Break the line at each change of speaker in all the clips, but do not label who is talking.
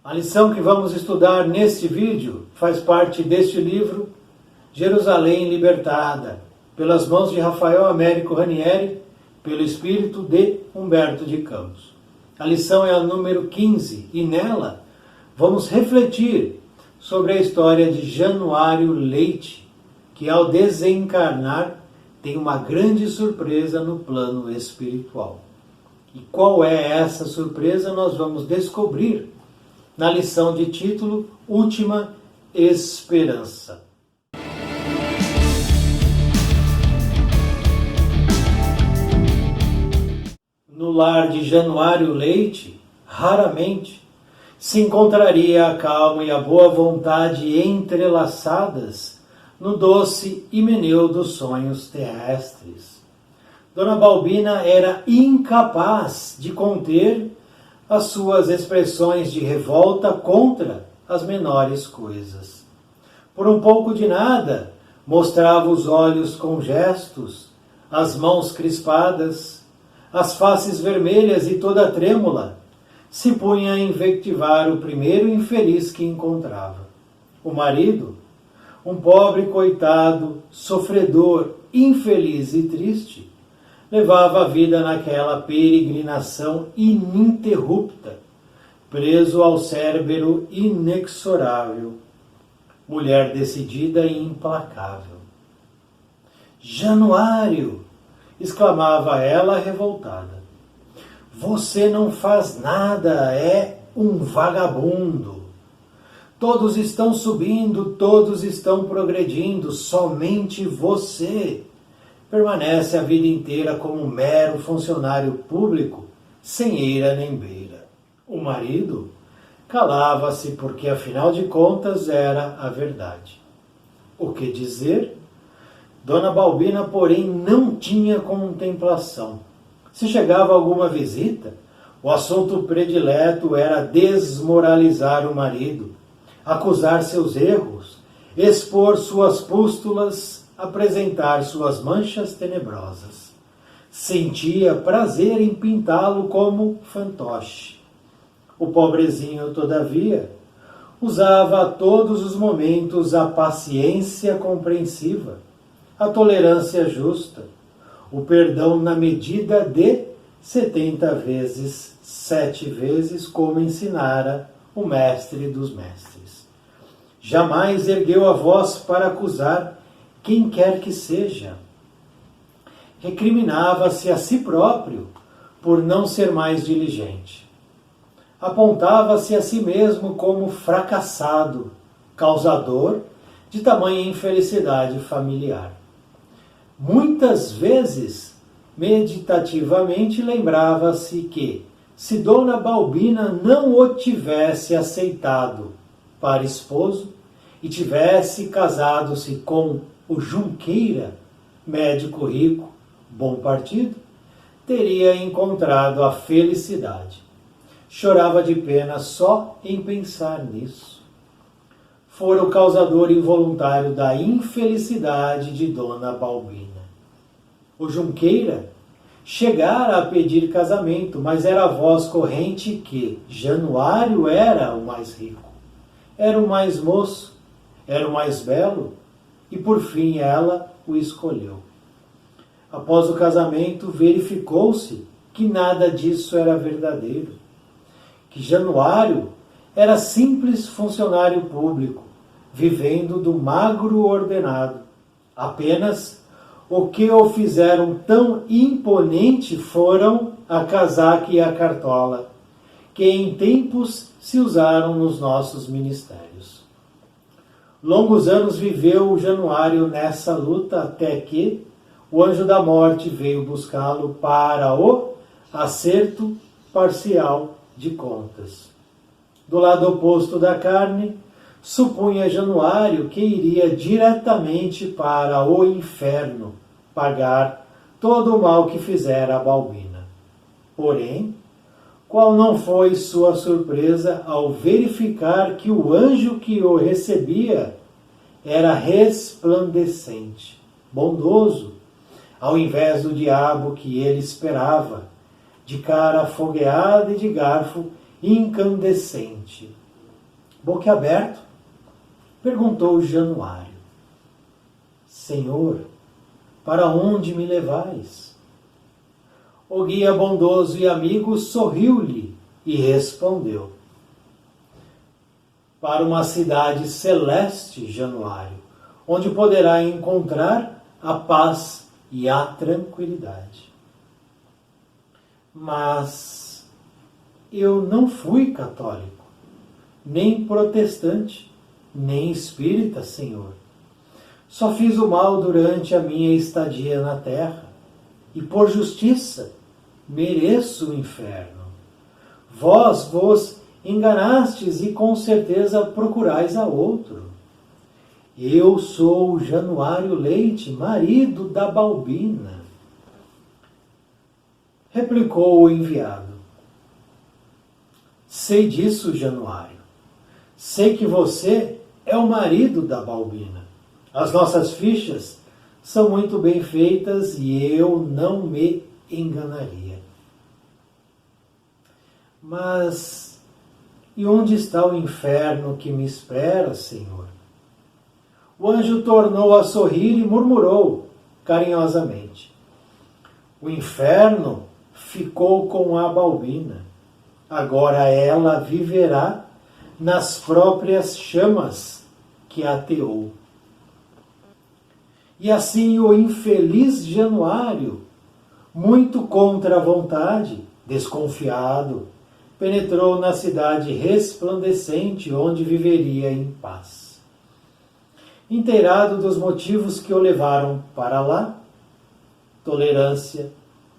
A lição que vamos estudar neste vídeo faz parte deste livro, Jerusalém Libertada, pelas mãos de Rafael Américo Ranieri, pelo espírito de Humberto de Campos. A lição é a número 15 e nela vamos refletir sobre a história de Januário Leite, que ao desencarnar tem uma grande surpresa no plano espiritual. E qual é essa surpresa? Nós vamos descobrir na lição de título Última Esperança. No lar de Januário Leite, raramente se encontraria a calma e a boa vontade entrelaçadas no doce himeneu dos sonhos terrestres. Dona Balbina era incapaz de conter as suas expressões de revolta contra as menores coisas. Por um pouco de nada, mostrava os olhos com gestos, as mãos crispadas, as faces vermelhas e toda trêmula, se punha a invectivar o primeiro infeliz que encontrava. O marido, um pobre coitado, sofredor, infeliz e triste, levava a vida naquela peregrinação ininterrupta, preso ao Cérbero inexorável, mulher decidida e implacável. Januário! Exclamava ela revoltada. Você não faz nada, é um vagabundo. Todos estão subindo, todos estão progredindo, somente você permanece a vida inteira como um mero funcionário público, sem eira nem beira. O marido calava-se porque, afinal de contas, era a verdade. O que dizer? Dona Balbina, porém, não tinha contemplação. Se chegava alguma visita, o assunto predileto era desmoralizar o marido, acusar seus erros, expor suas pústulas, apresentar suas manchas tenebrosas. Sentia prazer em pintá-lo como fantoche. O pobrezinho, todavia, usava a todos os momentos a paciência compreensiva, a tolerância justa, o perdão na medida de 70 vezes, 7 vezes, como ensinara o mestre dos mestres. Jamais ergueu a voz para acusar quem quer que seja. Recriminava-se a si próprio por não ser mais diligente. Apontava-se a si mesmo como fracassado, causador de tamanha infelicidade familiar. Muitas vezes, meditativamente, lembrava-se que, se Dona Balbina não o tivesse aceitado para esposo e tivesse casado-se com o Junqueira, médico rico, bom partido, teria encontrado a felicidade. Chorava de pena só em pensar nisso. Fora o causador involuntário da infelicidade de Dona Balbina. O Junqueira chegara a pedir casamento, mas era a voz corrente que Januário era o mais rico, era o mais moço, era o mais belo, e por fim ela o escolheu. Após o casamento, verificou-se que nada disso era verdadeiro, que Januário era simples funcionário público, vivendo do magro ordenado. Apenas o que o fizeram tão imponente foram a casaca e a cartola, que em tempos se usaram nos nossos ministérios. Longos anos viveu o Januário nessa luta até que o anjo da morte veio buscá-lo para o acerto parcial de contas. Do lado oposto da carne, supunha Januário que iria diretamente para o inferno pagar todo o mal que fizera a Balbina. Porém, qual não foi sua surpresa ao verificar que o anjo que o recebia era resplandecente, bondoso, ao invés do diabo que ele esperava, de cara afogueada e de garfo incandescente. Boquiaberto, perguntou Januário: Senhor, para onde me levais? O guia bondoso e amigo sorriu-lhe e respondeu: para uma cidade celeste, Januário, onde poderá encontrar a paz e a tranquilidade. Mas eu não fui católico, nem protestante, nem espírita, Senhor. Só fiz o mal durante a minha estadia na terra, e por justiça mereço o inferno. Vós vos enganastes e com certeza procurais a outro. Eu sou Januário Leite, marido da Balbina. Replicou o enviado: sei disso, Januário. Sei que você é o marido da Balbina. As nossas fichas são muito bem feitas e eu não me enganaria. Mas e onde está o inferno que me espera, Senhor? O anjo tornou a sorrir e murmurou carinhosamente: o inferno ficou com a Balbina. Agora ela viverá nas próprias chamas que ateou. E assim o infeliz Januário, muito contra a vontade, desconfiado, penetrou na cidade resplandecente onde viveria em paz. Inteirado dos motivos que o levaram para lá, tolerância,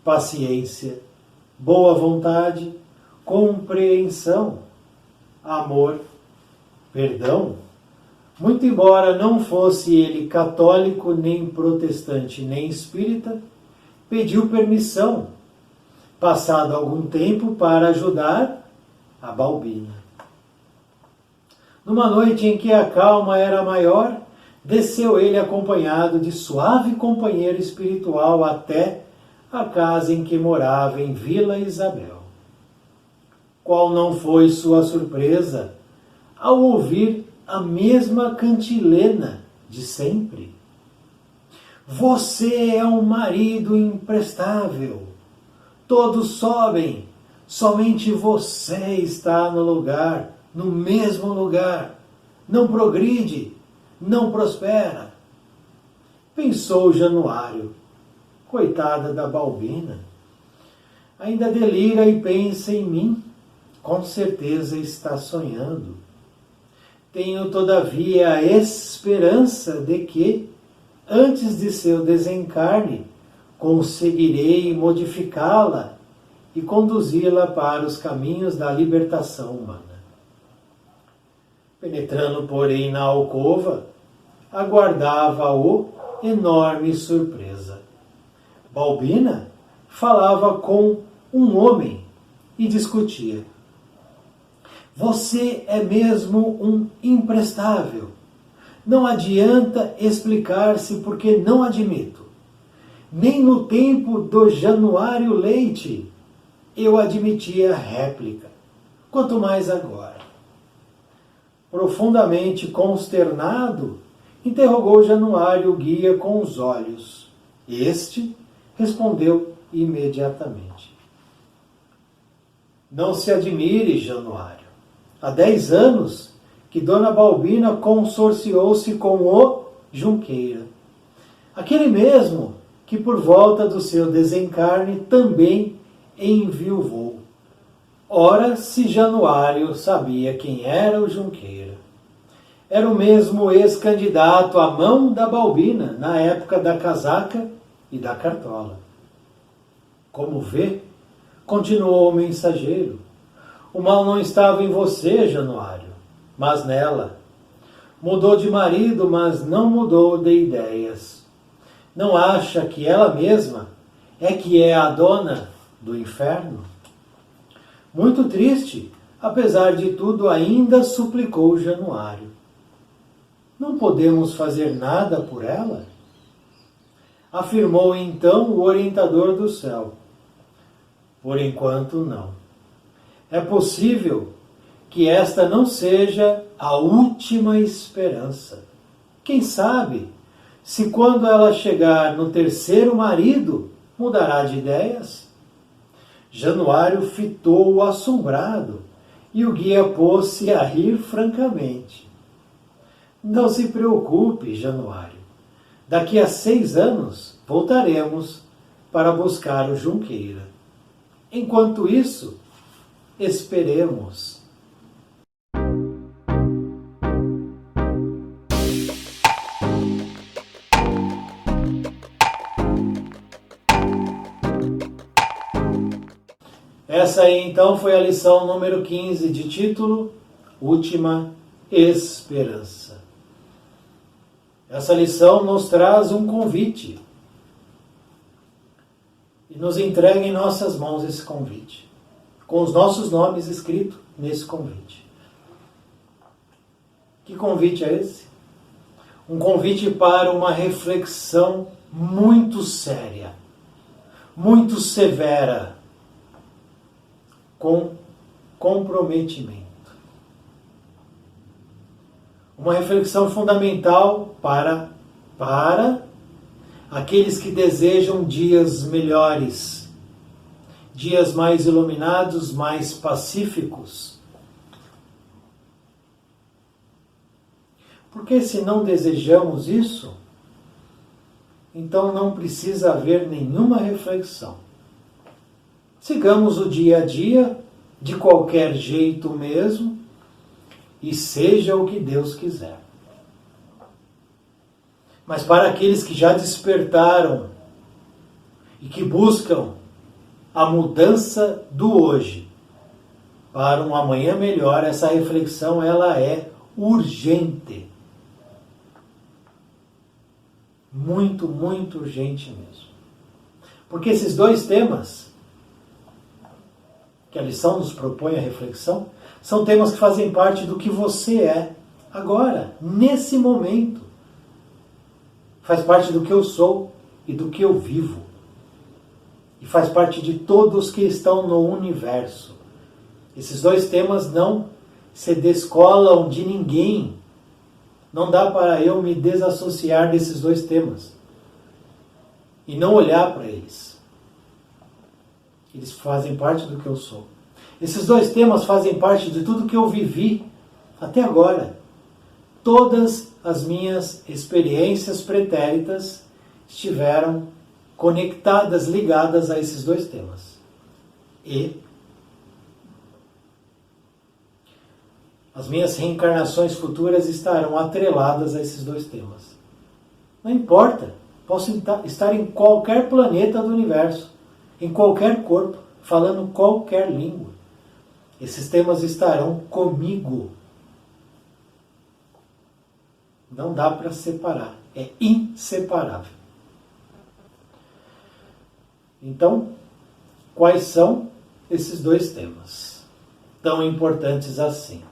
paciência, boa vontade, compreensão, amor, perdão, muito embora não fosse ele católico, nem protestante, nem espírita, pediu permissão, passado algum tempo, para ajudar a Balbina. Numa noite em que a calma era maior, desceu ele acompanhado de suave companheiro espiritual até a casa em que morava em Vila Isabel. Qual não foi sua surpresa ao ouvir a mesma cantilena de sempre? Você é um marido imprestável. Todos sobem, somente você está no lugar, no mesmo lugar. Não progride, não prospera. Pensou Januário: coitada da Balbina, ainda delira e pensa em mim, com certeza está sonhando. Tenho, todavia, a esperança de que, antes de seu desencarne, conseguirei modificá-la e conduzi-la para os caminhos da libertação humana. Penetrando, porém, na alcova, aguardava-o enorme surpresa. Balbina falava com um homem e discutia: você é mesmo um imprestável. Não adianta explicar-se porque não admito. Nem no tempo do Januário Leite eu admitia réplica, quanto mais agora. Profundamente consternado, interrogou Januário o guia com os olhos. Este respondeu imediatamente: não se admire, Januário. Há 10 anos que Dona Balbina consorciou-se com o Junqueira, aquele mesmo que por volta do seu desencarne também enviuvou. Ora, se Januário sabia quem era o Junqueira. Era o mesmo ex-candidato à mão da Balbina na época da casaca e da cartola. Como vê, continuou o mensageiro, o mal não estava em você, Januário, mas nela. Mudou de marido, mas não mudou de ideias. Não acha que ela mesma é que é a dona do inferno? Muito triste, apesar de tudo, ainda suplicou Januário: não podemos fazer nada por ela? Afirmou então o orientador do céu: por enquanto não. É possível que esta não seja a última esperança. Quem sabe, se quando ela chegar no terceiro marido, mudará de ideias? Januário fitou-o assombrado e o guia pôs-se a rir francamente. Não se preocupe, Januário. Daqui a 6 anos voltaremos para buscar o Junqueira. Enquanto isso, esperemos. Essa aí então foi a lição número 15 de título Última Esperança. Essa lição nos traz um convite e nos entrega em nossas mãos esse convite, com os nossos nomes escritos nesse convite. Que convite é esse? Um convite para uma reflexão muito séria, muito severa, com comprometimento. Uma reflexão fundamental para aqueles que desejam dias melhores, dias mais iluminados, mais pacíficos. Porque se não desejamos isso, então não precisa haver nenhuma reflexão. Sigamos o dia a dia, de qualquer jeito mesmo, e seja o que Deus quiser. Mas para aqueles que já despertaram e que buscam a mudança do hoje para um amanhã melhor, essa reflexão ela é urgente. Muito, muito urgente mesmo. Porque esses dois temas que a lição nos propõe a reflexão, são temas que fazem parte do que você é agora, nesse momento. Faz parte do que eu sou e do que eu vivo. E faz parte de todos que estão no universo. Esses dois temas não se descolam de ninguém. Não dá para eu me desassociar desses dois temas e não olhar para eles. Eles fazem parte do que eu sou. Esses dois temas fazem parte de tudo que eu vivi até agora. Todas as minhas experiências pretéritas estiveram conectadas, ligadas a esses dois temas. E as minhas reencarnações futuras estarão atreladas a esses dois temas. Não importa, posso estar em qualquer planeta do universo, em qualquer corpo, falando qualquer língua. Esses temas estarão comigo. Não dá para separar, é inseparável. Então, quais são esses dois temas tão importantes assim?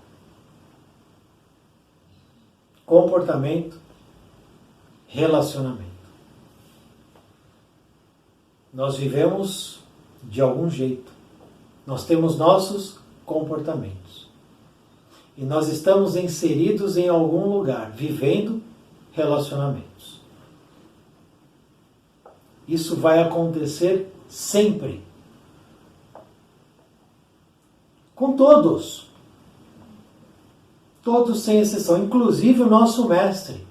Comportamento, relacionamento. Nós vivemos de algum jeito. Nós temos nossos comportamentos. E nós estamos inseridos em algum lugar, vivendo relacionamentos. Isso vai acontecer sempre. Com todos. Todos sem exceção, inclusive o nosso mestre.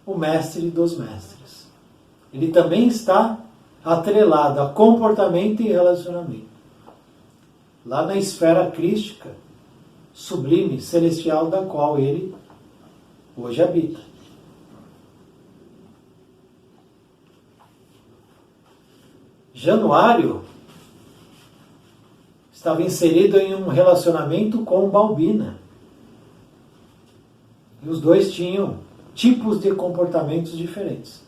O mestre dos mestres. Ele também está atrelado a comportamento e relacionamento. Lá na esfera crística, sublime, celestial, da qual ele hoje habita. Januário estava inserido em um relacionamento com Balbina. E os dois tinham tipos de comportamentos diferentes.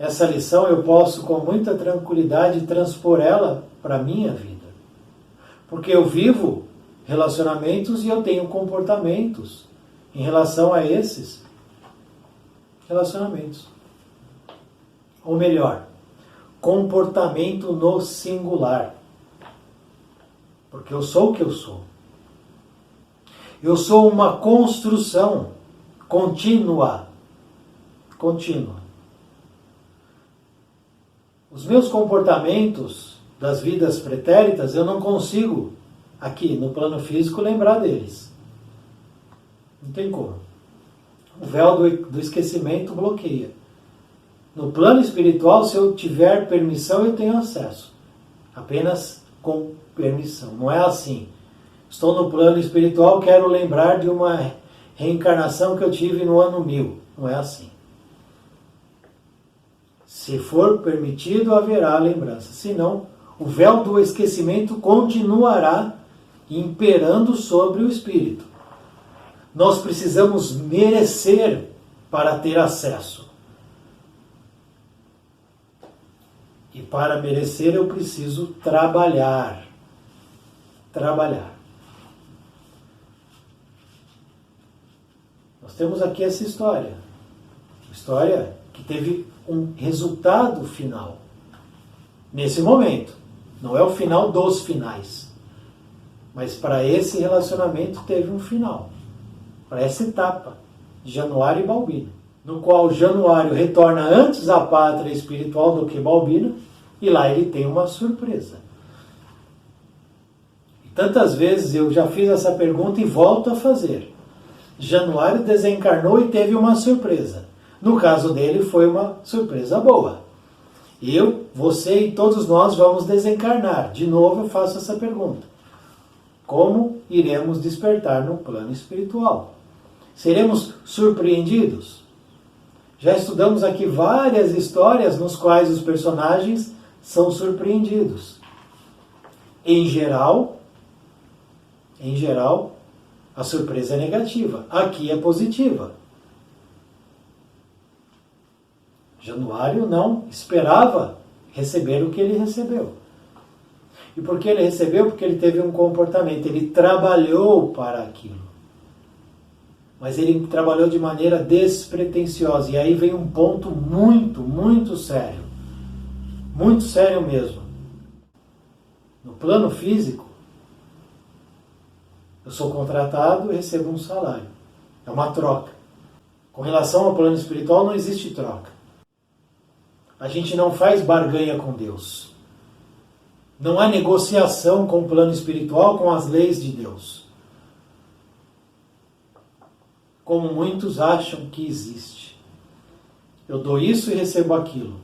Essa lição eu posso com muita tranquilidade transpor ela para a minha vida. Porque eu vivo relacionamentos e eu tenho comportamentos em relação a esses relacionamentos. Ou melhor, comportamento no singular. Porque eu sou o que eu sou. Eu sou uma construção contínua. Os meus comportamentos das vidas pretéritas, eu não consigo, aqui no plano físico, lembrar deles. Não tem como. O véu do esquecimento bloqueia. No plano espiritual, se eu tiver permissão, eu tenho acesso. Apenas com permissão. Não é assim. Estou no plano espiritual, quero lembrar de uma reencarnação que eu tive no ano 1000. Não é assim. Se for permitido, haverá lembrança. Se não, o véu do esquecimento continuará imperando sobre o espírito. Nós precisamos merecer para ter acesso. E para merecer eu preciso trabalhar. Nós temos aqui essa história. História que teve um resultado final. Nesse momento. Não é o final dos finais. Mas para esse relacionamento teve um final. Para essa etapa de Januário e Balbina. No qual Januário retorna antes à pátria espiritual do que Balbina. E lá ele tem uma surpresa. E tantas vezes eu já fiz essa pergunta e volto a fazer. Januário desencarnou e teve uma surpresa. No caso dele foi uma surpresa boa. Eu, você e todos nós vamos desencarnar. De novo eu faço essa pergunta. Como iremos despertar no plano espiritual? Seremos surpreendidos? Já estudamos aqui várias histórias nos quais os personagens são surpreendidos. Em geral, a surpresa é negativa. Aqui é positiva. Januário não esperava receber o que ele recebeu. E por que ele recebeu? Porque ele teve um comportamento, ele trabalhou para aquilo. Mas ele trabalhou de maneira despretensiosa. E aí vem um ponto muito, muito sério. Muito sério mesmo. No plano físico, eu sou contratado e recebo um salário. É uma troca. Com relação ao plano espiritual, não existe troca. A gente não faz barganha com Deus. Não há negociação com o plano espiritual, com as leis de Deus. Como muitos acham que existe. Eu dou isso e recebo aquilo.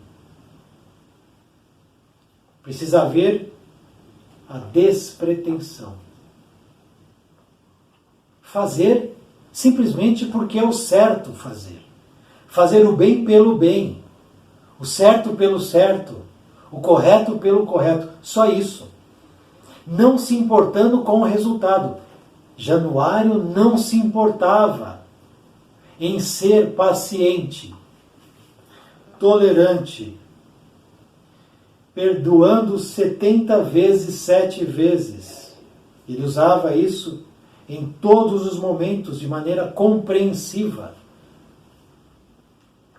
Precisa haver a despretensão. Fazer simplesmente porque é o certo fazer. Fazer o bem pelo bem. O certo pelo certo. O correto pelo correto. Só isso. Não se importando com o resultado. Januário não se importava em ser paciente, tolerante, perdoando 70 vezes, 7 vezes. Ele usava isso em todos os momentos, de maneira compreensiva.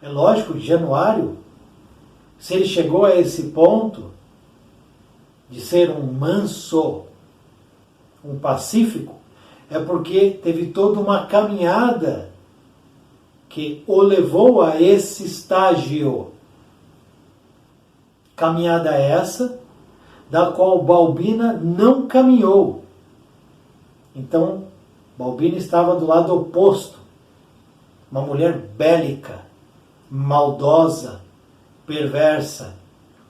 É lógico que Januário, se ele chegou a esse ponto de ser um manso, um pacífico, é porque teve toda uma caminhada que o levou a esse estágio. Caminhada essa, da qual Balbina não caminhou. Então, Balbina estava do lado oposto. Uma mulher bélica, maldosa, perversa,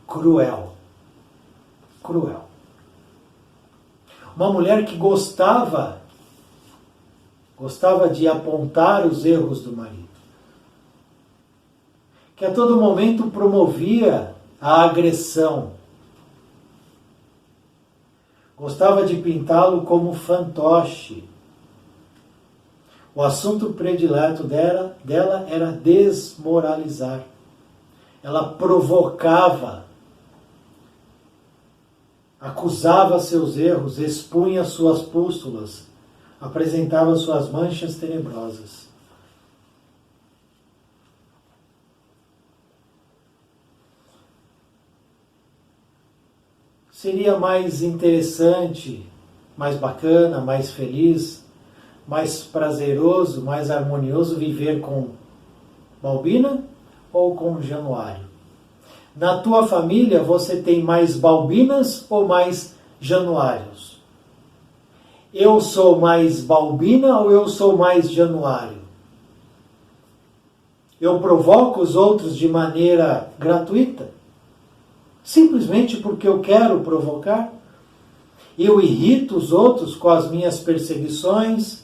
cruel. Uma mulher que gostava de apontar os erros do marido. Que a todo momento promovia a agressão. Gostava de pintá-lo como fantoche. O assunto predileto dela era desmoralizar. Ela provocava, acusava seus erros, expunha suas pústulas, apresentava suas manchas tenebrosas. Seria mais interessante, mais bacana, mais feliz mais prazeroso, mais harmonioso viver com Balbina ou com Januário? Na tua família você tem mais Balbinas ou mais Januários? Eu sou mais Balbina ou eu sou mais Januário? Eu provoco os outros de maneira gratuita? Simplesmente porque eu quero provocar? Eu irrito os outros com as minhas perseguições,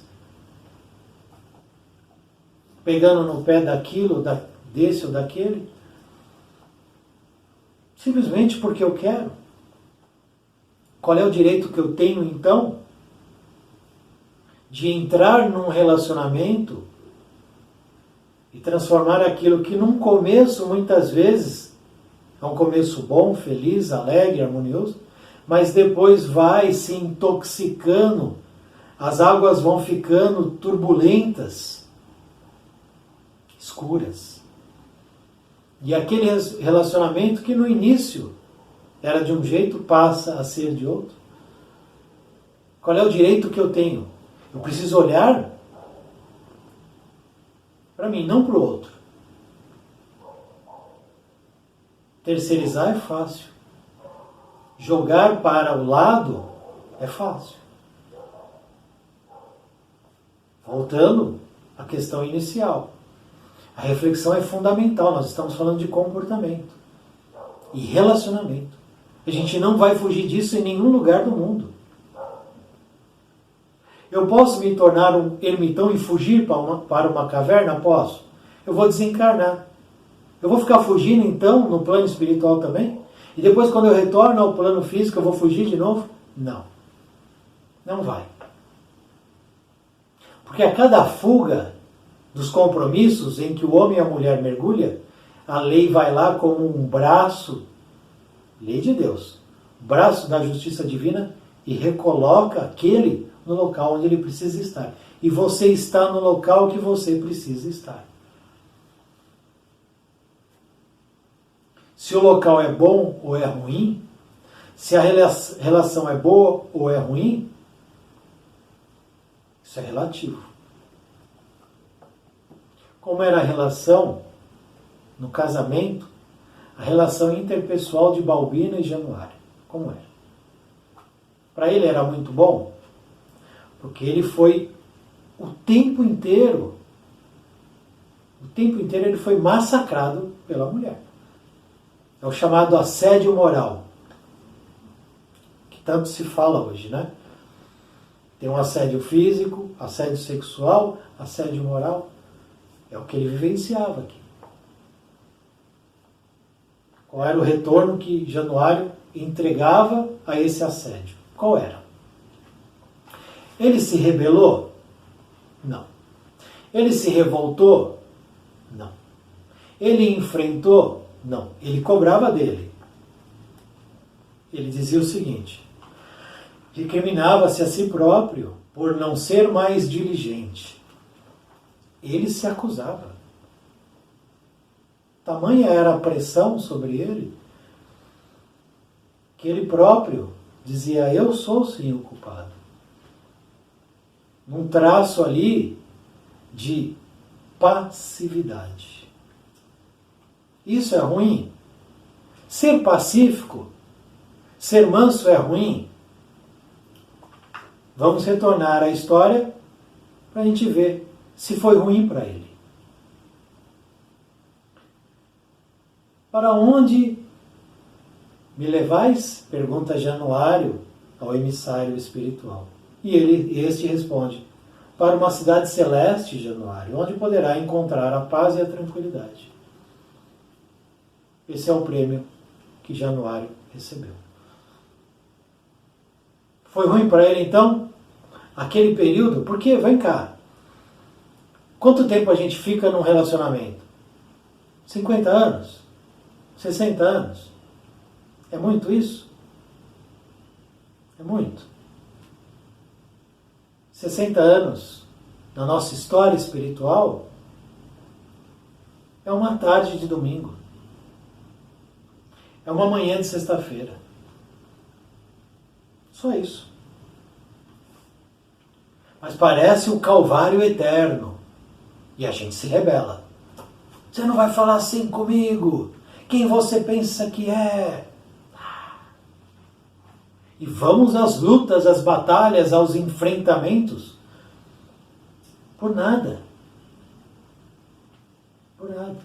pegando no pé daquilo, desse ou daquele? Simplesmente porque eu quero. Qual é o direito que eu tenho, então, de entrar num relacionamento e transformar aquilo que num começo, muitas vezes, é um começo bom, feliz, alegre, harmonioso, mas depois vai se intoxicando, as águas vão ficando turbulentas, escuras. E aquele relacionamento que no início era de um jeito, passa a ser de outro. Qual é o direito que eu tenho? Eu preciso olhar para mim, não para o outro. Terceirizar é fácil. Jogar para o lado é fácil. Voltando à questão inicial. A reflexão é fundamental. Nós estamos falando de comportamento e relacionamento. A gente não vai fugir disso em nenhum lugar do mundo. Eu posso me tornar um ermitão e fugir para uma caverna? Posso. Eu vou desencarnar. Eu vou ficar fugindo então no plano espiritual também? E depois quando eu retorno ao plano físico eu vou fugir de novo? Não. Não vai. Porque a cada fuga dos compromissos em que o homem e a mulher mergulham, a lei vai lá como um braço, lei de Deus, braço da justiça divina, e recoloca aquele no local onde ele precisa estar. E você está no local que você precisa estar. Se o local é bom ou é ruim, se a relação é boa ou é ruim, isso é relativo. Como era a relação no casamento, a relação interpessoal de Balbina e Januário? Como era? Para ele era muito bom, porque ele foi o tempo inteiro ele foi massacrado pela mulher. É o chamado assédio moral, que tanto se fala hoje, né? Tem um assédio físico, assédio sexual, assédio moral. É o que ele vivenciava aqui. Qual era o retorno que Januário entregava a esse assédio? Qual era? Ele se rebelou? Não. Ele se revoltou? Não. Ele enfrentou? Não. Ele cobrava dele. Ele dizia o seguinte: recriminava-se a si próprio por não ser mais diligente. Ele se acusava. Tamanha era a pressão sobre ele que ele próprio dizia: eu sou sim o culpado. Num traço ali de passividade. Isso é ruim? Ser pacífico, ser manso é ruim? Vamos retornar à história para a gente ver se foi ruim para ele. Para onde me levais? Pergunta Januário ao emissário espiritual. E este responde: para uma cidade celeste, Januário, onde poderá encontrar a paz e a tranquilidade. Esse é o prêmio que Januário recebeu. Foi ruim para ele então? Aquele período? Porque, vem cá, quanto tempo a gente fica num relacionamento? 50 anos? 60 anos? É muito isso? É muito. 60 anos na nossa história espiritual é uma tarde de domingo. É uma manhã de sexta-feira. Só isso. Mas parece o Calvário eterno. E a gente se rebela. Você não vai falar assim comigo? Quem você pensa que é? E vamos às lutas, às batalhas, aos enfrentamentos. Por nada. Por nada.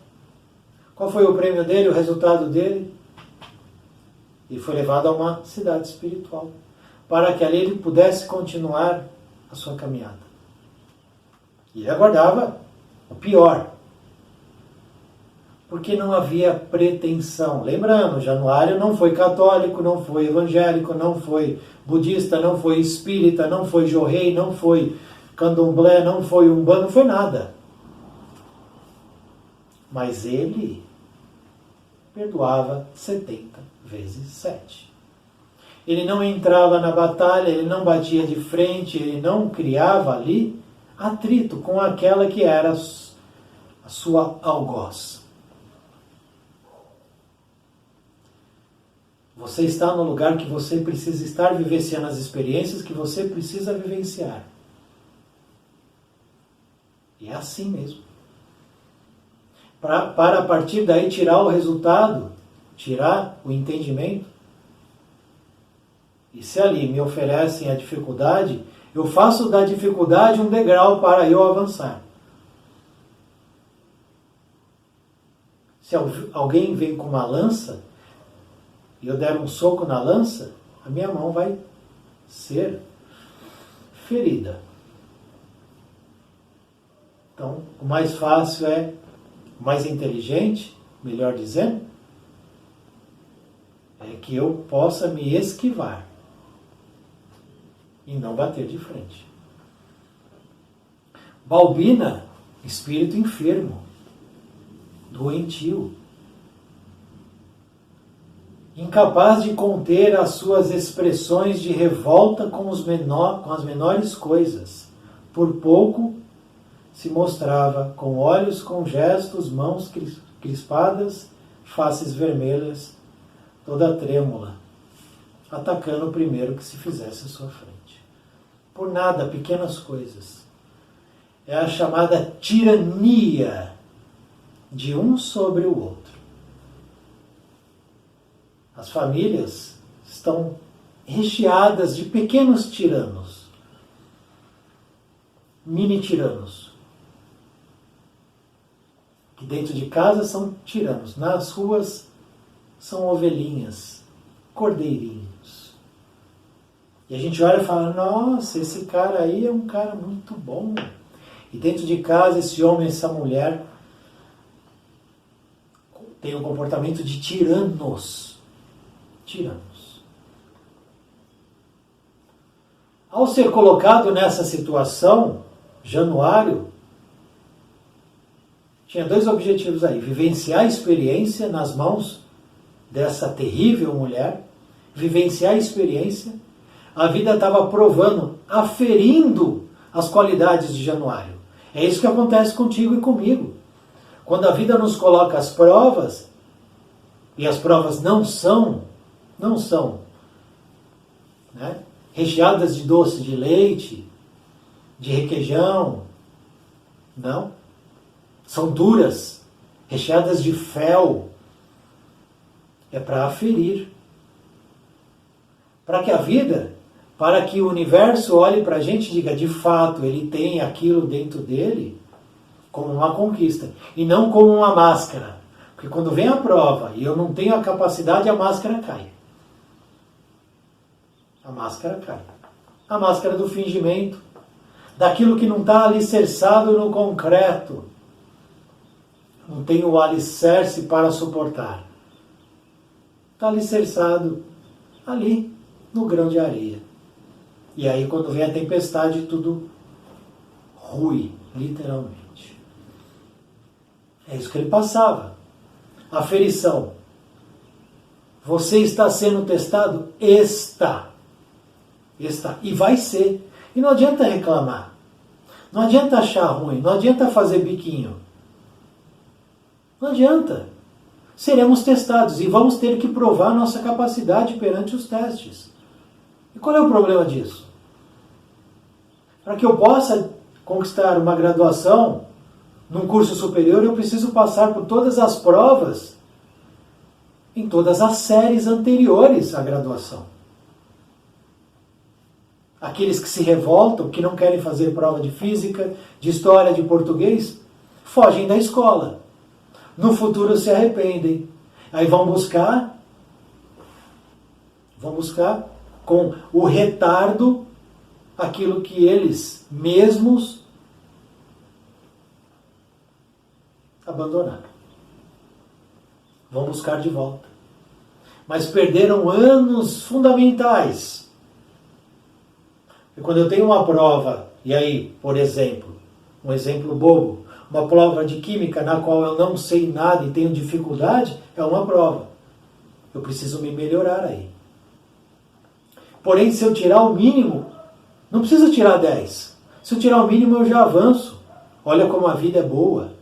Qual foi o prêmio dele, o resultado dele? Ele foi levado a uma cidade espiritual, para que ali ele pudesse continuar a sua caminhada. E ele aguardava o pior, porque não havia pretensão. Lembrando, Januário não foi católico, não foi evangélico, não foi budista, não foi espírita, não foi jorrei, não foi candomblé, não foi umbanda, não foi nada. Mas ele perdoava 70 vezes 7. Ele não entrava na batalha, ele não batia de frente, ele não criava ali atrito com aquela que era a sua algoz. Você está no lugar que você precisa estar vivenciando as experiências que você precisa vivenciar. E é assim mesmo. Para a partir daí tirar o resultado, tirar o entendimento. E se ali me oferecem a dificuldade, eu faço da dificuldade um degrau para eu avançar. Se alguém vem com uma lança, e eu der um soco na lança, a minha mão vai ser ferida. Então, o mais fácil o mais inteligente, melhor dizendo, é que eu possa me esquivar e não bater de frente. Balbina, espírito enfermo, doentio, incapaz de conter as suas expressões de revolta com as menores coisas. Por pouco se mostrava com olhos, com gestos, mãos crispadas, faces vermelhas, toda trêmula, atacando o primeiro que se fizesse à sua frente. Por nada, pequenas coisas. É a chamada tirania de um sobre o outro. As famílias estão recheadas de pequenos tiranos, mini tiranos, que dentro de casa são tiranos, nas ruas são ovelhinhas, cordeirinhos. E a gente olha e fala, nossa, esse cara aí é um cara muito bom. E dentro de casa esse homem, essa mulher tem um comportamento de tiranos. Tiranos. Ao ser colocado nessa situação, Januário tinha dois objetivos aí: vivenciar a experiência nas mãos dessa terrível mulher, vivenciar a experiência. A vida estava provando, aferindo as qualidades de Januário. É isso que acontece contigo e comigo. Quando a vida nos coloca as provas, e as provas não são recheadas de doce de leite, de requeijão, não. São duras, recheadas de fel. É para aferir. Para que o universo olhe para a gente e diga, de fato, ele tem aquilo dentro dele como uma conquista, e não como uma máscara. Porque quando vem a prova e eu não tenho a capacidade, a máscara cai. A máscara cai. A máscara do fingimento, daquilo que não está alicerçado no concreto. Não tem o alicerce para suportar. Está alicerçado ali, no grão de areia. E aí, quando vem a tempestade, tudo rui, literalmente. É isso que ele passava. Aferição. Você está sendo testado? Está. Está. E vai ser. E não adianta reclamar. Não adianta achar ruim. Não adianta fazer biquinho. Não adianta. Seremos testados e vamos ter que provar nossa capacidade perante os testes. E qual é o problema disso? Para que eu possa conquistar uma graduação num curso superior, eu preciso passar por todas as provas em todas as séries anteriores à graduação. Aqueles que se revoltam, que não querem fazer prova de física, de história, de português, fogem da escola. No futuro se arrependem. Aí vão buscar com o retardo aquilo que eles mesmos abandonaram. Vão buscar de volta. Mas perderam anos fundamentais. E quando eu tenho uma prova, e aí, por exemplo, um exemplo bobo, uma prova de química na qual eu não sei nada e tenho dificuldade, é uma prova. Eu preciso me melhorar aí. Porém, se eu tirar o mínimo, não preciso tirar 10. Se eu tirar o mínimo, eu já avanço. Olha como a vida é boa,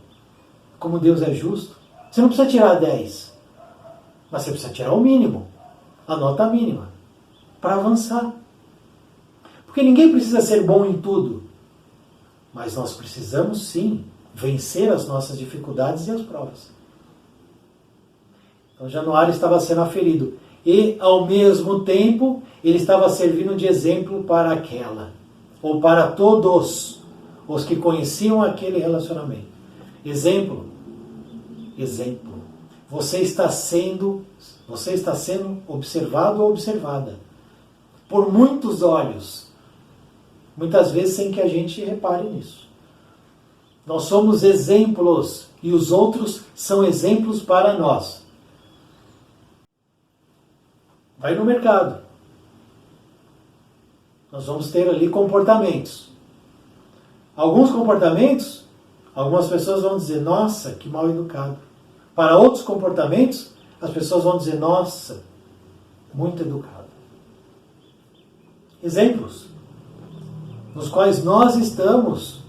como Deus é justo. Você não precisa tirar 10, mas você precisa tirar o mínimo, a nota mínima, para avançar. Porque ninguém precisa ser bom em tudo, mas nós precisamos sim vencer as nossas dificuldades e as provas. Então Januário estava sendo aferido e, ao mesmo tempo, ele estava servindo de exemplo para aquela, ou para todos os que conheciam aquele relacionamento. Exemplo. Você está sendo observado ou observada por muitos olhos, muitas vezes sem que a gente repare nisso. Nós somos exemplos e os outros são exemplos para nós. Vai no mercado. Nós vamos ter ali comportamentos. Alguns comportamentos, algumas pessoas vão dizer, nossa, que mal educado. Para outros comportamentos, as pessoas vão dizer, nossa, muito educado. Exemplos nos quais nós estamos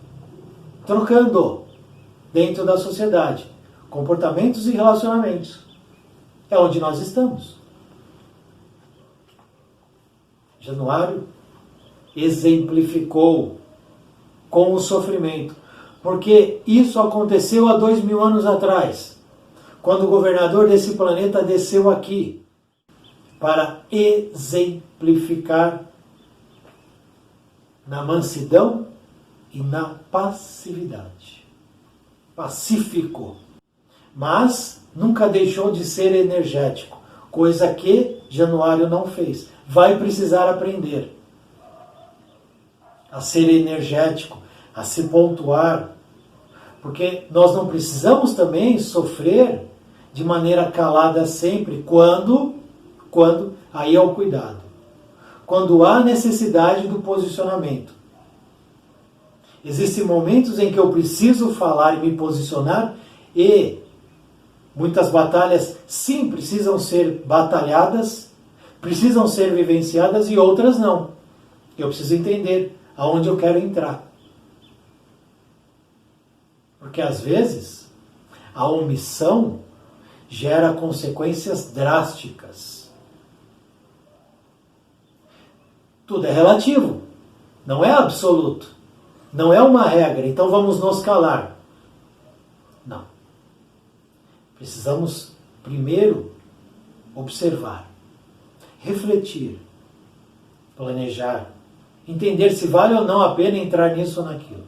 trocando dentro da sociedade. Comportamentos e relacionamentos. É onde nós estamos. Januário exemplificou com o sofrimento, porque isso aconteceu há 2000 anos atrás, quando o governador desse planeta desceu aqui para exemplificar na mansidão e na passividade. Pacífico, mas nunca deixou de ser energético, coisa que Januário não fez. Vai precisar aprender a ser energético, a se pontuar, porque nós não precisamos também sofrer de maneira calada sempre, quando aí é o cuidado, quando há necessidade do posicionamento. Existem momentos em que eu preciso falar e me posicionar, e muitas batalhas sim precisam ser batalhadas, precisam ser vivenciadas, e outras não. Eu preciso entender aonde eu quero entrar. Porque às vezes a omissão gera consequências drásticas. Tudo é relativo, não é absoluto, não é uma regra, então vamos nos calar. Não. Precisamos primeiro observar, refletir, planejar, entender se vale ou não a pena entrar nisso ou naquilo.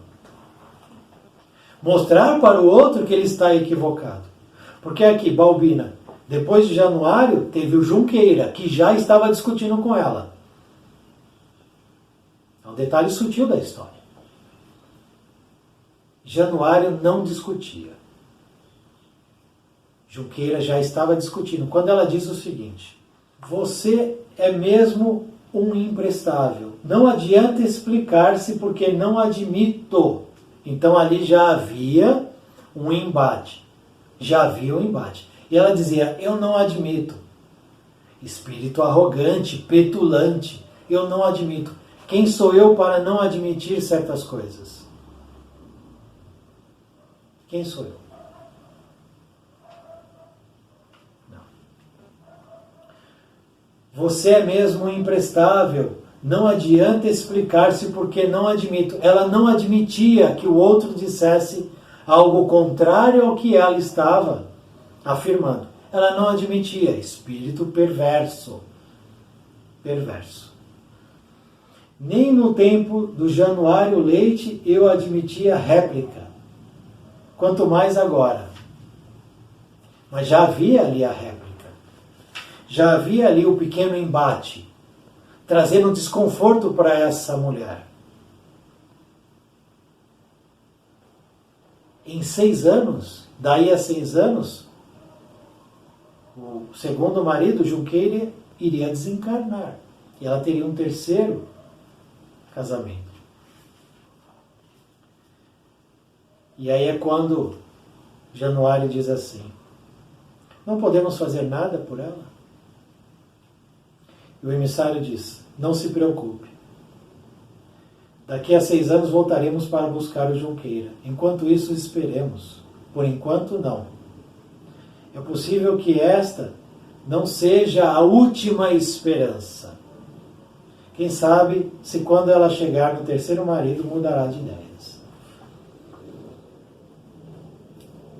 Mostrar para o outro que ele está equivocado. Porque aqui, Balbina, depois de Januário, teve o Junqueira, que já estava discutindo com ela. É um detalhe sutil da história. Januário não discutia. Junqueira já estava discutindo. Quando ela diz o seguinte, você é mesmo um imprestável. Não adianta explicar-se porque não admito. Então ali já havia um embate. E ela dizia, eu não admito. Espírito arrogante, petulante. Eu não admito. Quem sou eu para não admitir certas coisas? Quem sou eu? Não. Você é mesmo imprestável. Não adianta explicar-se porque não admito. Ela não admitia que o outro dissesse algo contrário ao que ela estava afirmando. Ela não admitia. Espírito perverso. Perverso. Nem no tempo do Januário Leite eu admitia réplica. Quanto mais agora. Mas já havia ali a réplica. Já havia ali o pequeno embate, trazendo desconforto para essa mulher. Em 6 anos, daí a 6 anos, o segundo marido, Junqueira, iria desencarnar. E ela teria um terceiro casamento. E aí é quando Januário diz assim: não podemos fazer nada por ela? E o emissário diz: não se preocupe. Daqui a 6 anos voltaremos para buscar o Junqueira. Enquanto isso, esperemos. Por enquanto, não. É possível que esta não seja a última esperança. Quem sabe se quando ela chegar no terceiro marido mudará de ideias.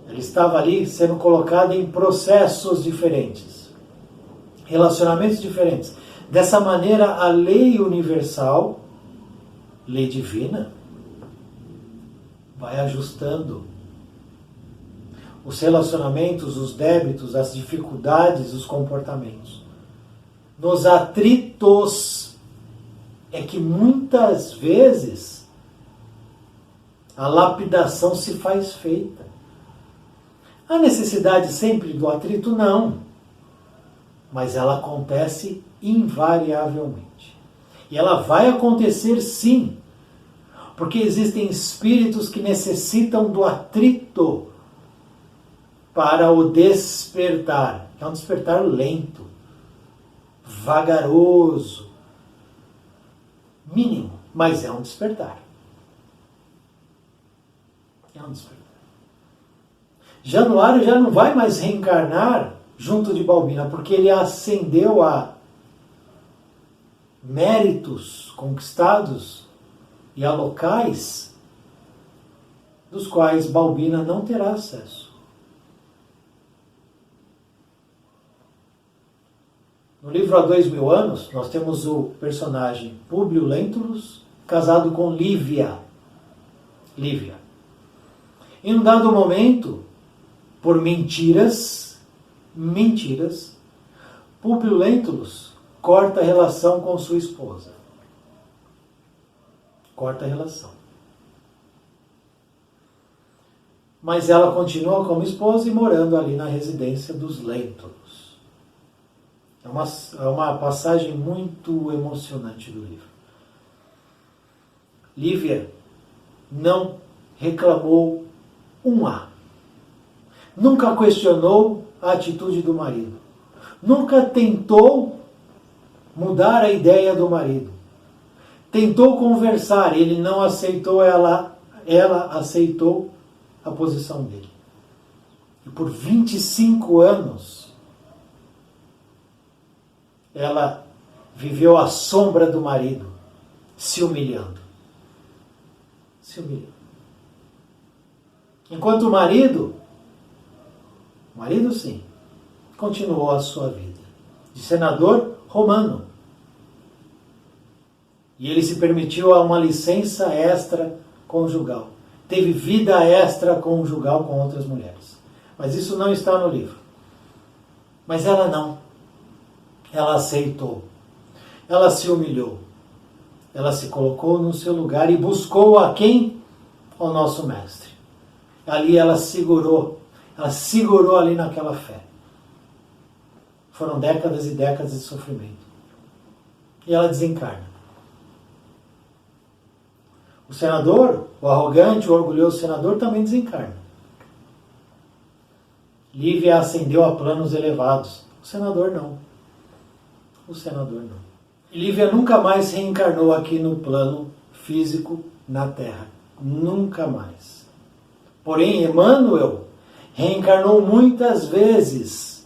Ela estava ali sendo colocada em processos diferentes, relacionamentos diferentes. Dessa maneira, a lei universal, lei divina, vai ajustando os relacionamentos, os débitos, as dificuldades, os comportamentos. Nos atritos é que muitas vezes a lapidação se faz feita. A necessidade sempre do atrito, não. Mas ela acontece invariavelmente. E ela vai acontecer sim. Porque existem espíritos que necessitam do atrito para o despertar. É um despertar lento, vagaroso, mínimo, mas é um despertar. É um despertar. Januário já não vai mais reencarnar junto de Balbina, porque ele ascendeu a méritos conquistados e a locais dos quais Balbina não terá acesso. No livro Há 2000 anos, nós temos o personagem Públio Lentulus casado com Lívia. Lívia. Em um dado momento, por mentiras, Públio Lentulus corta a relação com sua esposa. Corta a relação. Mas ela continua como esposa e morando ali na residência dos Lentulus. É uma passagem muito emocionante do livro. Lívia não reclamou um A. Nunca questionou a atitude do marido. Nunca tentou mudar a ideia do marido. Tentou conversar, ele não aceitou, ela aceitou a posição dele. E por 25 anos, ela viveu à sombra do marido, se humilhando. Se humilhando. Enquanto o marido sim, continuou a sua vida de senador romano. E ele se permitiu uma licença extraconjugal. Teve vida extraconjugal com outras mulheres. Mas isso não está no livro. Mas ela não. Ela aceitou. Ela se humilhou. Ela se colocou no seu lugar e buscou a quem? Ao nosso mestre. Ali ela segurou ali naquela fé. Foram décadas e décadas de sofrimento. E ela desencarna. O senador, o arrogante, o orgulhoso senador, também desencarna. Lívia ascendeu a planos elevados. O senador não. O senador não. E Lívia nunca mais reencarnou aqui no plano físico na Terra. Nunca mais. Porém, Emmanuel reencarnou muitas vezes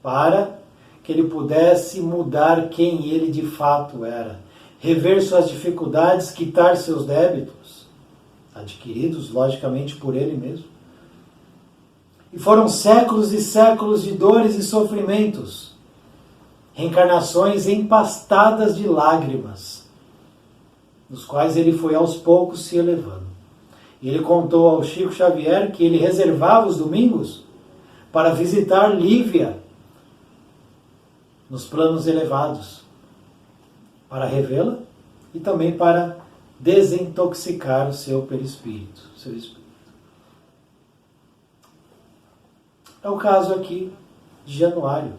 para que ele pudesse mudar quem ele de fato era, rever suas dificuldades, quitar seus débitos, adquiridos, logicamente, por ele mesmo. E foram séculos e séculos de dores e sofrimentos, reencarnações empastadas de lágrimas, nos quais ele foi aos poucos se elevando. E ele contou ao Chico Xavier que ele reservava os domingos para visitar Lívia nos planos elevados, para revê-la e também para desintoxicar o seu perispírito, seu espírito. É o caso aqui de Januário,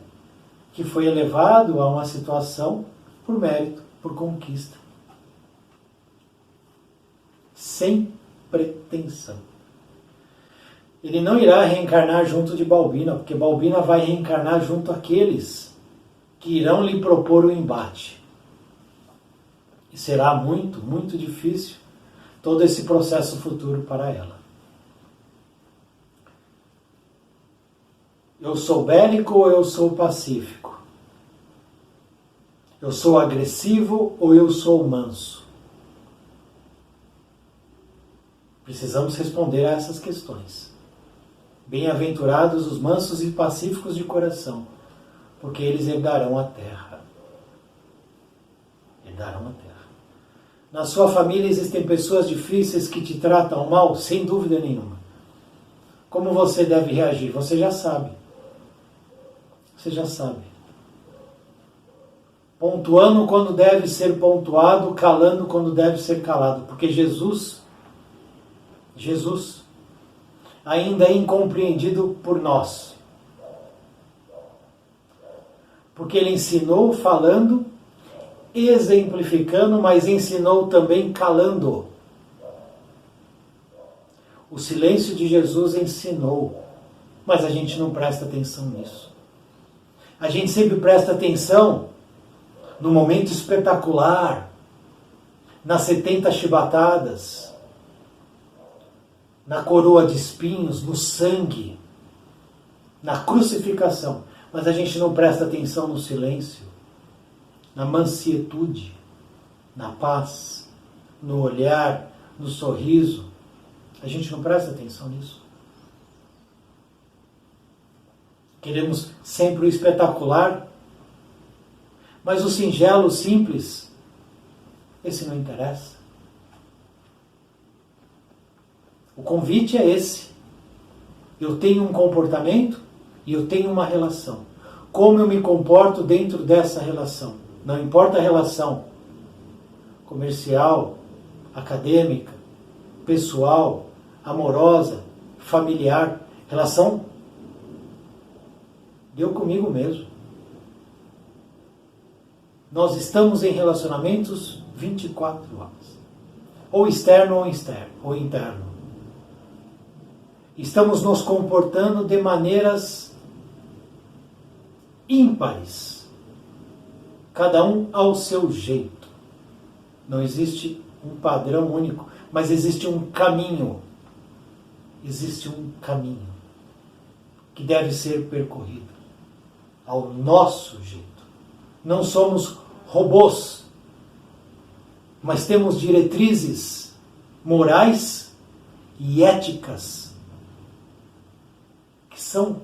que foi elevado a uma situação por mérito, por conquista, sem pretensão. Ele não irá reencarnar junto de Balbina, porque Balbina vai reencarnar junto àqueles que irão lhe propor o embate. E será muito, muito difícil todo esse processo futuro para ela. Eu sou bélico ou eu sou pacífico? Eu sou agressivo ou eu sou manso? Precisamos responder a essas questões. Bem-aventurados os mansos e pacíficos de coração, porque eles herdarão a terra. Herdarão a terra. Na sua família existem pessoas difíceis que te tratam mal, sem dúvida nenhuma. Como você deve reagir? Você já sabe. Você já sabe. Pontuando quando deve ser pontuado, calando quando deve ser calado. Porque Jesus, ainda é incompreendido por nós. Porque ele ensinou falando, exemplificando, mas ensinou também calando. O silêncio de Jesus ensinou, mas a gente não presta atenção nisso. A gente sempre presta atenção no momento espetacular, nas 70 chibatadas, na coroa de espinhos, no sangue, na crucificação. Mas a gente não presta atenção no silêncio, na mansietude, na paz, no olhar, no sorriso. A gente não presta atenção nisso. Queremos sempre o espetacular, mas o singelo, o simples, esse não interessa. O convite é esse. Eu tenho um comportamento e eu tenho uma relação. Como eu me comporto dentro dessa relação? Não importa a relação comercial, acadêmica, pessoal, amorosa, familiar, relação eu comigo mesmo. Nós estamos em relacionamentos 24 horas. Ou externo ou interno. Estamos nos comportando de maneiras ímpares. Cada um ao seu jeito. Não existe um padrão único, mas existe um caminho. Existe um caminho que deve ser percorrido ao nosso jeito. Não somos robôs, mas temos diretrizes morais e éticas que são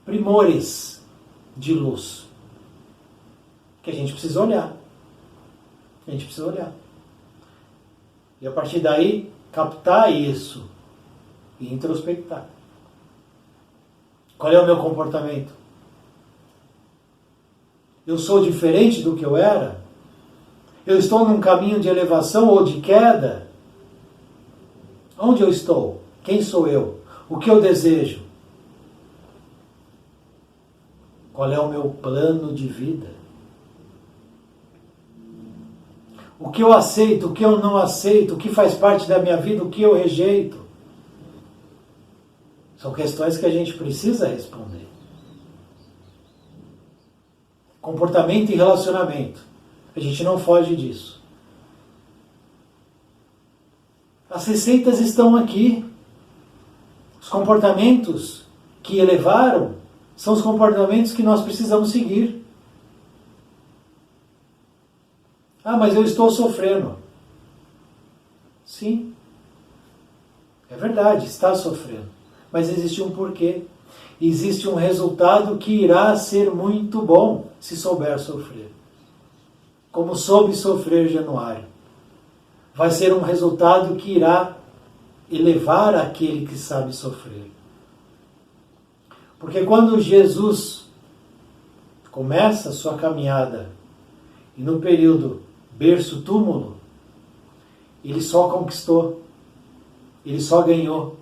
primores de luz que a gente precisa olhar. A gente precisa olhar. E a partir daí, captar isso e introspectar. Qual é o meu comportamento? Eu sou diferente do que eu era? Eu estou num caminho de elevação ou de queda? Onde eu estou? Quem sou eu? O que eu desejo? Qual é o meu plano de vida? O que eu aceito, o que eu não aceito, o que faz parte da minha vida, o que eu rejeito? São questões que a gente precisa responder. Comportamento e relacionamento. A gente não foge disso. As receitas estão aqui. Os comportamentos que elevaram São os comportamentos que nós precisamos seguir. Ah, mas eu estou sofrendo. Sim, é verdade, está sofrendo. Mas existe um porquê. Existe um resultado que irá ser muito bom se souber sofrer. Como soube sofrer Januário. Vai ser um resultado que irá elevar aquele que sabe sofrer. Porque quando Jesus começa a sua caminhada, e no período berço-túmulo, ele só conquistou, ele só ganhou,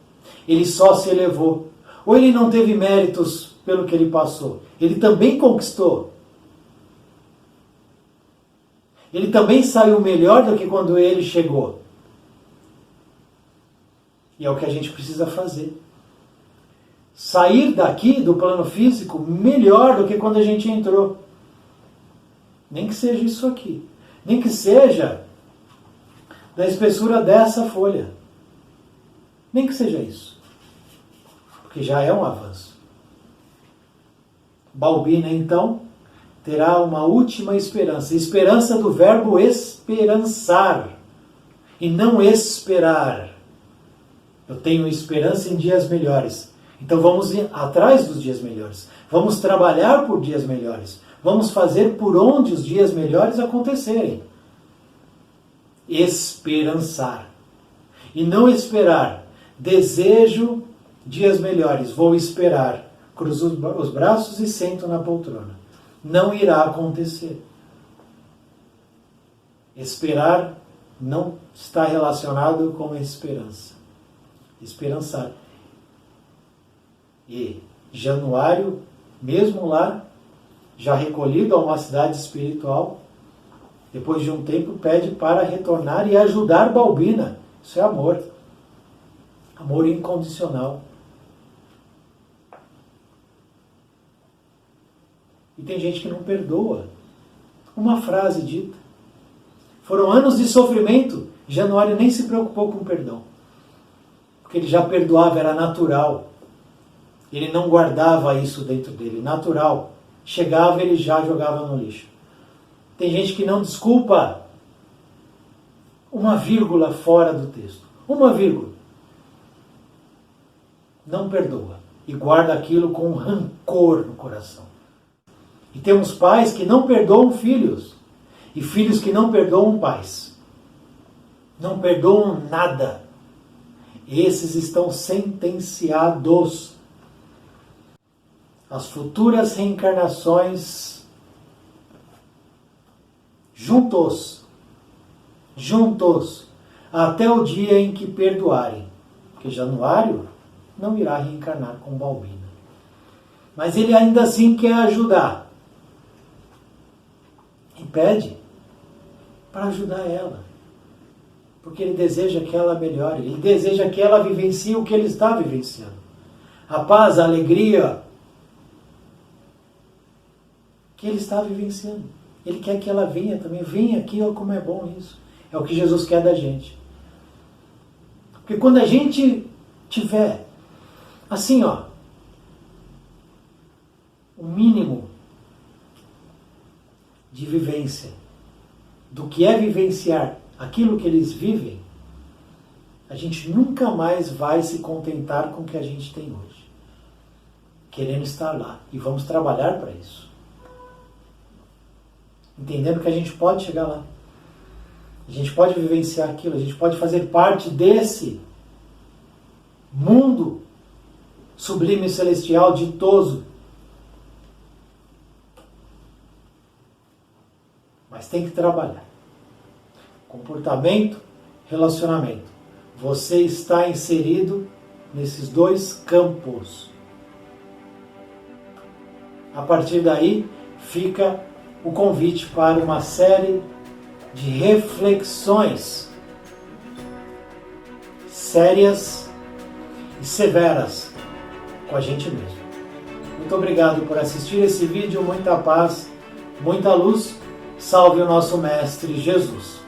ele só se elevou. Ou ele não teve méritos pelo que ele passou, ele também conquistou. Ele também saiu melhor do que quando ele chegou. E é o que a gente precisa fazer. Sair daqui do plano físico melhor do que quando a gente entrou. Nem que seja isso aqui. Nem que seja da espessura dessa folha. Nem que seja isso. Porque já é um avanço. Balbina, então, terá uma última esperança. Esperança do verbo esperançar. E não esperar. Eu tenho esperança em dias melhores. Então vamos ir atrás dos dias melhores. Vamos trabalhar por dias melhores. Vamos fazer por onde os dias melhores acontecerem. Esperançar. E não esperar. Desejo dias melhores. Vou esperar. Cruzo os braços e sento na poltrona. Não irá acontecer. Esperar não está relacionado com esperança. Esperançar. E Januário, mesmo lá, já recolhido a uma cidade espiritual, depois de um tempo pede para retornar e ajudar Balbina. Isso é amor. Amor incondicional. E tem gente que não perdoa. Uma frase dita. Foram anos de sofrimento. Januário nem se preocupou com o perdão. Porque ele já perdoava, era natural. Ele não guardava isso dentro dele, natural. Chegava, ele já jogava no lixo. Tem gente que não desculpa uma vírgula fora do texto. Uma vírgula. Não perdoa. E guarda aquilo com rancor no coração. E temos pais que não perdoam filhos. E filhos que não perdoam pais. Não perdoam nada. Esses estão sentenciados. As futuras reencarnações juntos, até o dia em que perdoarem. Porque Januário não irá reencarnar com Balbina. Mas ele ainda assim quer ajudar. E pede para ajudar ela. Porque ele deseja que ela melhore. Ele deseja que ela vivencie o que ele está vivenciando. A paz, a alegria que ele está vivenciando. Ele quer que ela venha também. Venha aqui, olha como é bom isso. É o que Jesus quer da gente. Porque quando a gente tiver, assim, ó, o mínimo de vivência do que é vivenciar aquilo que eles vivem, a gente nunca mais vai se contentar com o que a gente tem hoje. Querendo estar lá. E vamos trabalhar para isso. Entendendo que a gente pode chegar lá. A gente pode vivenciar aquilo. A gente pode fazer parte desse mundo sublime, celestial, ditoso. Mas tem que trabalhar. Comportamento, relacionamento. Você está inserido nesses dois campos. A partir daí, fica o convite para uma série de reflexões sérias e severas com a gente mesmo. Muito obrigado por assistir esse vídeo, muita paz, muita luz, salve o nosso Mestre Jesus.